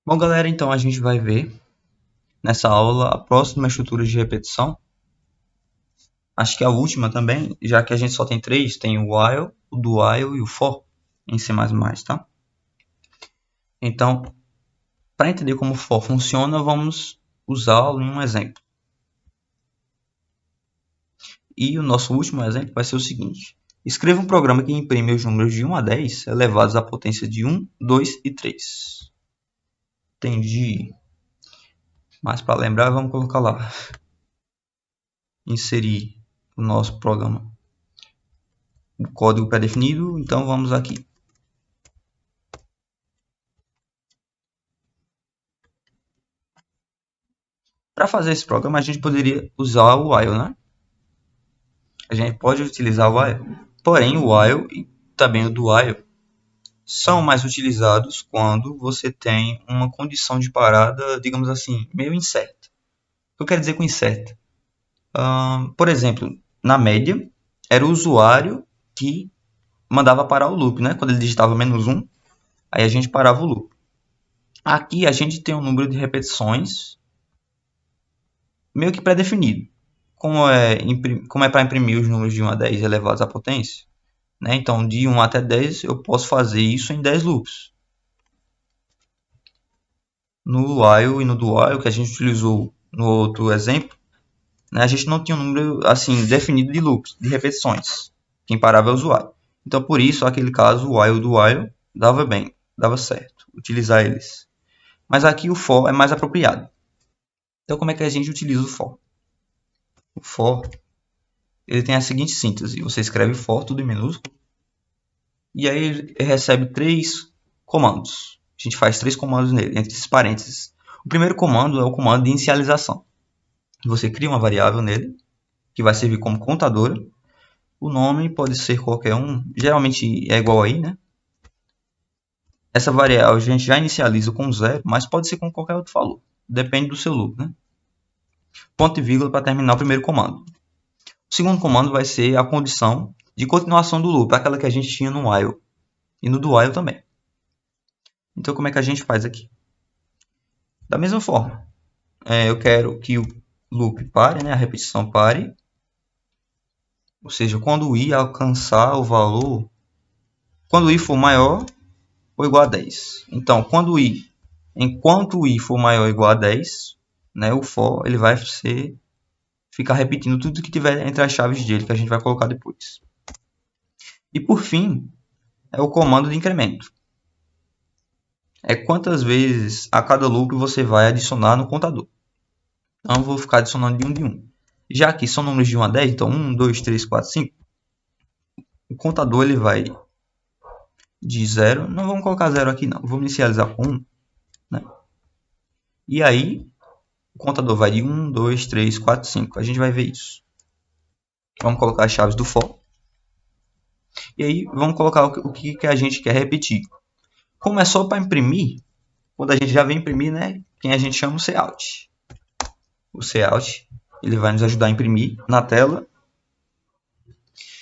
Bom, galera, então a gente vai ver nessa aula a próxima estrutura de repetição. Acho que a última também, já que a gente só tem três, tem o while, o do while e o for em C++, tá? Então, para entender como o for funciona, vamos usá-lo em um exemplo. E o nosso último exemplo vai ser o seguinte. Escreva um programa que imprime os números de 1 a 10 elevados à potência de 1, 2 e 3. Entendi. Mas para lembrar, vamos colocar lá. Inserir o nosso programa. O código pré-definido, então vamos aqui. Para fazer esse programa, a gente poderia usar o while, né? A gente pode utilizar o while. Porém, o while e também o do while são mais utilizados quando você tem uma condição de parada, digamos assim, meio incerta. O que eu quero dizer com incerta? Por exemplo, na média, era o usuário que mandava parar o loop, né? Quando ele digitava -1, aí a gente parava o loop. Aqui a gente tem um número de repetições meio que pré-definido. Como é para imprimir os números de 1 a 10 elevados à potência, né? Então, de 1 até 10, eu posso fazer isso em 10 loops. No while e no do while, que a gente utilizou no outro exemplo, né, a gente não tinha um número assim definido de loops, de repetições. Quem parava é o usuário. Então, por isso, naquele caso, o while e do while dava bem, dava certo utilizar eles. Mas aqui o for é mais apropriado. Então, como é que a gente utiliza o for? O for ele tem a seguinte síntese. Você escreve for, tudo em minúsculo, e aí ele recebe três comandos. A gente faz três comandos nele, entre esses parênteses. O primeiro comando é o comando de inicialização. Você cria uma variável nele, que vai servir como contadora. O nome pode ser qualquer um, geralmente é igual aí, né? Essa variável a gente já inicializa com 0, mas pode ser com qualquer outro valor. Depende do seu loop, né? Ponto e vírgula para terminar o primeiro comando. O segundo comando vai ser a condição de continuação do loop, aquela que a gente tinha no while. E no do while também. Então, como é que a gente faz aqui? Da mesma forma, eu quero que o loop pare, né? A repetição pare. Ou seja, quando o i alcançar o valor, quando o i for maior ou igual a 10. Então, enquanto o i for maior ou igual a 10, né, o for ele vai ficar repetindo tudo que tiver entre as chaves dele, que a gente vai colocar depois. E por fim, é o comando de incremento. É quantas vezes a cada loop você vai adicionar no contador. Então, eu vou ficar adicionando de um. Já que são números de 1 a 10, então 1, 2, 3, 4, 5, o contador ele vai de 0. Não vamos colocar 0 aqui, não. Vamos inicializar com 1. Né? E aí, o contador vai de 1, 2, 3, 4, 5. A gente vai ver isso. Vamos colocar as chaves do for. E aí, vamos colocar o que a gente quer repetir. Como é só para imprimir, quando a gente já vem imprimir, né? Quem a gente chama o cout. O cout ele vai nos ajudar a imprimir na tela.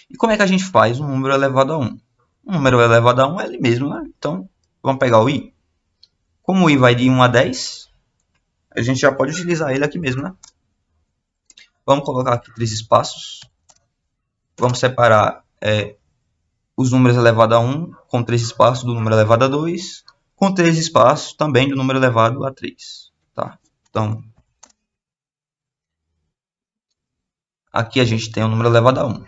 E como é que a gente faz um número elevado a 1? Um número elevado a 1 é ele mesmo, né? Então, vamos pegar o i. Como o i vai de 1 a 10, a gente já pode utilizar ele aqui mesmo, né? Vamos colocar aqui 3 espaços. Vamos separar os números elevados a 1 com 3 espaços do número elevado a 2, com 3 espaços também do número elevado a 3. Tá? Então, aqui a gente tem o número elevado a 1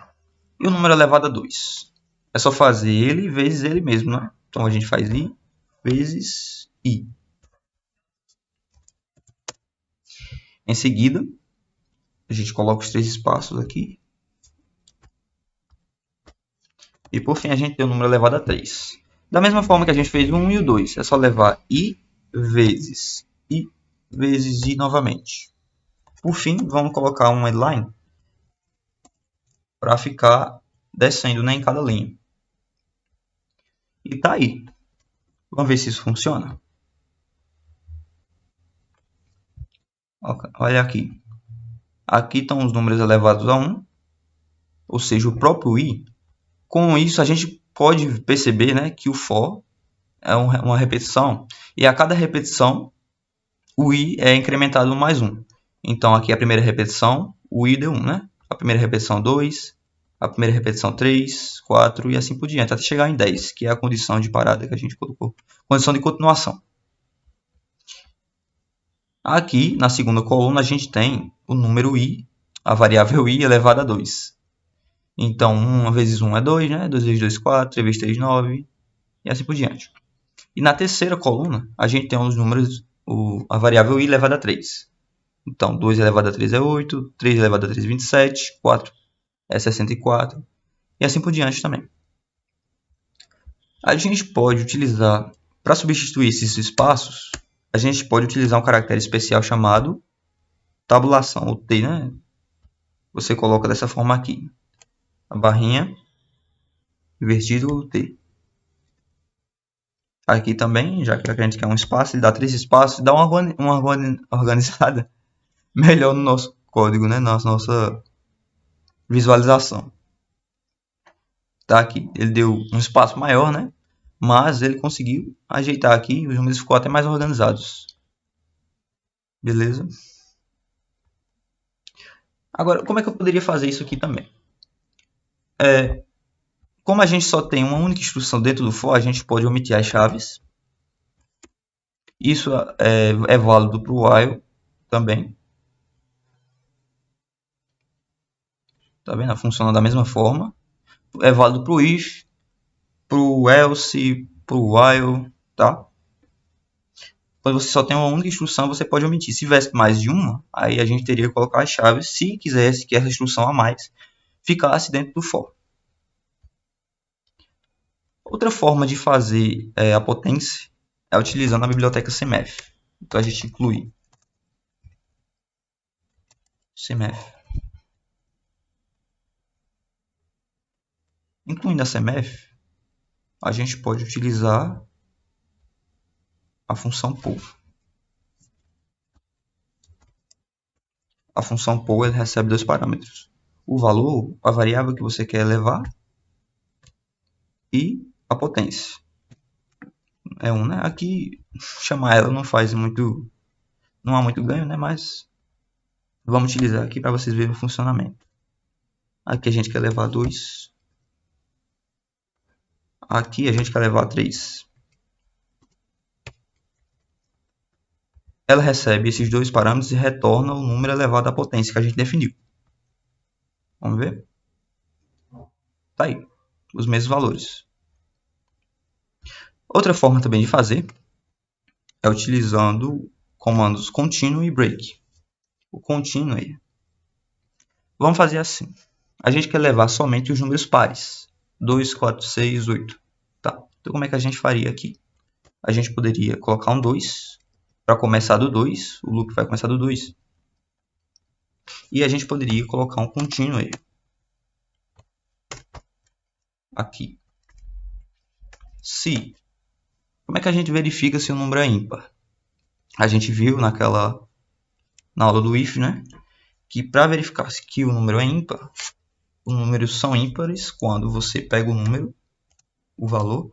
e o número elevado a 2. É só fazer ele vezes ele mesmo, né? Então, a gente faz i vezes i. Em seguida, a gente coloca os 3 espaços aqui. E por fim, a gente tem o número elevado a 3. Da mesma forma que a gente fez o 1 e o 2, é só levar i vezes i novamente. Por fim, vamos colocar um headline para ficar descendo, né, em cada linha. E tá aí. Vamos ver se isso funciona. Olha aqui. Aqui estão os números elevados a 1, ou seja, o próprio i. Com isso, a gente pode perceber, né, que o for é uma repetição, e a cada repetição o i é incrementado mais 1. Então aqui a primeira repetição, o i deu 1, né? A primeira repetição 2, a primeira repetição 3, 4 e assim por diante, até chegar em 10, que é a condição de parada que a gente colocou. Condição de continuação. Aqui, na segunda coluna, a gente tem o número i, a variável i elevado a 2. Então, 1 vezes 1 é 2, né? 2 vezes 2, 4, 3 vezes 3, 9, e assim por diante. E na terceira coluna, a gente tem os números, a variável i elevado a 3. Então, 2 elevado a 3 é 8, 3 elevado a 3 é 27, 4 é 64, e assim por diante também. A gente pode utilizar, para substituir esses espaços, a gente pode utilizar um caractere especial chamado tabulação, ou T, né? Você coloca dessa forma aqui, a barrinha, invertido T. Aqui também, já que a gente quer um espaço, ele dá 3 espaços, dá uma organizada melhor no nosso código, né? Na nossa visualização. Tá aqui, ele deu um espaço maior, né? Mas ele conseguiu ajeitar aqui, os números ficou até mais organizados. Beleza? Agora, como é que eu poderia fazer isso aqui também? Como a gente só tem uma única instrução dentro do for, a gente pode omitir as chaves. Isso é válido para o while também. Tá vendo? Funciona da mesma forma. É válido para o if, para o else, para o while, tá? Quando você só tem uma única instrução, você pode omitir. Se tivesse mais de uma, aí a gente teria que colocar as chaves, se quisesse que essa instrução a mais ficasse dentro do for. Outra forma de fazer a potência é utilizando a biblioteca CMF. Então a gente inclui CMF. Incluindo a CMF, a gente pode utilizar a função poll. A função poll ele recebe dois parâmetros. O valor, a variável que você quer levar, e a potência. É um, né? Aqui chamar ela não faz muito, não há muito ganho, né? Mas vamos utilizar aqui para vocês verem o funcionamento. Aqui a gente quer levar 2. Aqui a gente quer levar 3. Ela recebe esses dois parâmetros e retorna o número elevado à potência que a gente definiu. Vamos ver? Tá aí, os mesmos valores. Outra forma também de fazer é utilizando comandos continue e break. O continue, vamos fazer assim. A gente quer levar somente os números pares. 2, 4, 6, 8. Tá. Então como é que a gente faria aqui? A gente poderia colocar um 2 para começar do 2. O loop vai começar do 2. E a gente poderia colocar um continue aqui. Se. Como é que a gente verifica se o número é ímpar? A gente viu na aula do if, né? Que para verificar que o número é ímpar, os números são ímpares quando você pega o número, o valor,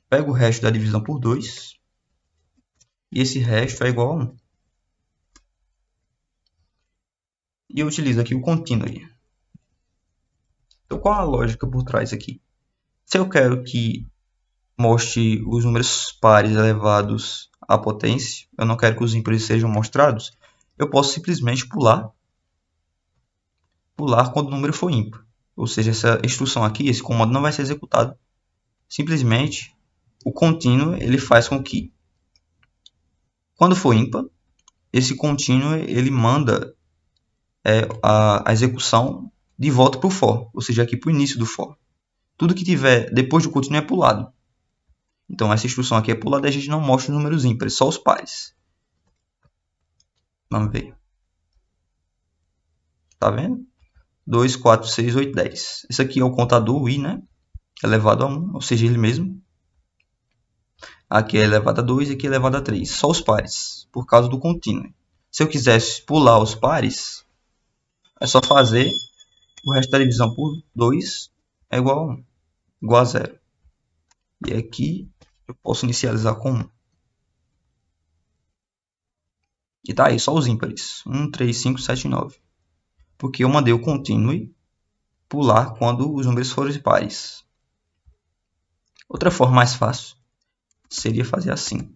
pega o resto da divisão por 2 e esse resto é igual a 1. E eu utilizo aqui o continue. Então qual a lógica por trás aqui? Se eu quero que mostre os números pares elevados à potência, eu não quero que os ímpares sejam mostrados, eu posso simplesmente pular quando o número for ímpar. Ou seja, essa instrução aqui, esse comando não vai ser executado. Simplesmente, o continue ele faz com que, quando for ímpar, esse continue ele manda a execução de volta para o for, ou seja, aqui para o início do for. Tudo que tiver depois do continue é pulado. Então, essa instrução aqui é pulada e a gente não mostra os números ímpares, só os pares. Vamos ver. Tá vendo? 2, 4, 6, 8, 10. Esse aqui é o contador, o i, né? Elevado a 1, ou seja, ele mesmo. Aqui é elevado a 2 e aqui é elevado a 3. Só os pares, por causa do continue. Se eu quisesse pular os pares, é só fazer o resto da divisão por 2 é igual a 1, igual a 0. E aqui Eu posso inicializar com 1. E tá aí, só os ímpares. 1, 3, 5, 7 e 9. Porque eu mandei o continue pular quando os números forem pares. Outra forma mais fácil seria fazer assim.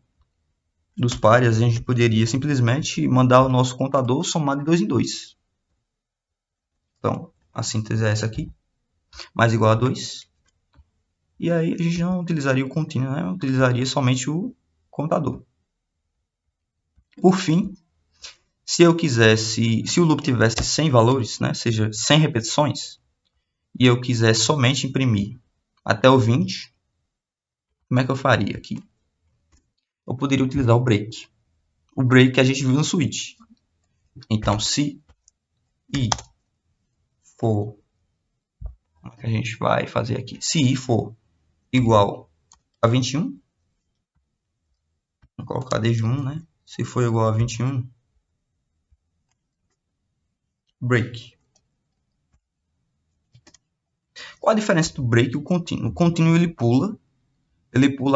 Dos pares, a gente poderia simplesmente mandar o nosso contador somar de 2 em 2. Então, a síntese é essa aqui. Mais igual a 2. E aí a gente não utilizaria o contínuo, né? Utilizaria somente o contador. Por fim, se eu quisesse, se o loop tivesse 100 valores, né? Seja 100 repetições, e eu quiser somente imprimir até o 20, como é que eu faria aqui? Eu poderia utilizar o break. O break que a gente viu no switch. Então, se i for, como é que a gente vai fazer aqui? Se i for igual a 21, vou colocar desde 1, né? Se for igual a 21, break. Qual a diferença do break e o contínuo? O contínuo ele pula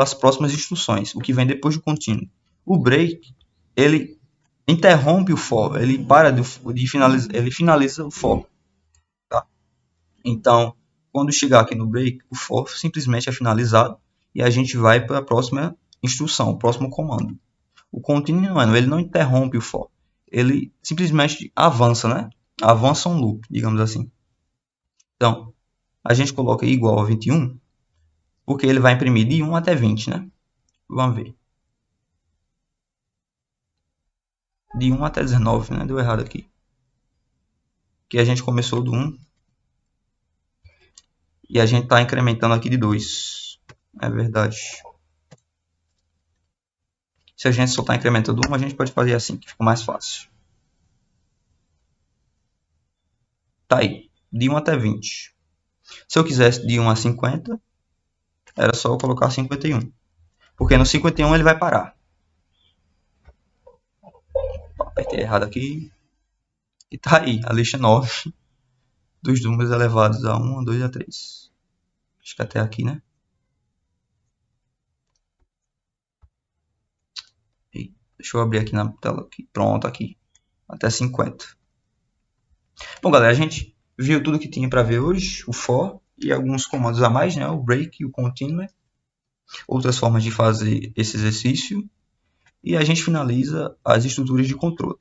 as próximas instruções, o que vem depois do contínuo. O break, ele interrompe o for, ele para de finalizar, ele finaliza o for. Tá? Então, quando chegar aqui no break, o for simplesmente é finalizado e a gente vai para a próxima instrução, o próximo comando. O contínuo, mano, ele não interrompe o for, ele simplesmente avança, né? Avança um loop, digamos assim. Então, a gente coloca igual a 21, porque ele vai imprimir de 1 até 20, né? Vamos ver. De 1 até 19, né? Deu errado aqui. Que a gente começou do 1 e a gente está incrementando aqui de 2. É verdade. Se a gente só está incrementando 1, a gente pode fazer assim, que fica mais fácil. Tá aí, de 1 até 20. Se eu quisesse de 1 a 50, era só eu colocar 51. Porque no 51 ele vai parar. Apertei errado aqui. E tá aí, a lista 9 dos números elevados a 1, a 2 e a 3. Acho que até aqui, né? Deixa eu abrir aqui na tela. Aqui. Pronto, aqui. Até 50. Bom, galera, a gente viu tudo que tinha para ver hoje. O for e alguns comandos a mais, né? O break e o continue. Outras formas de fazer esse exercício. E a gente finaliza as estruturas de controle.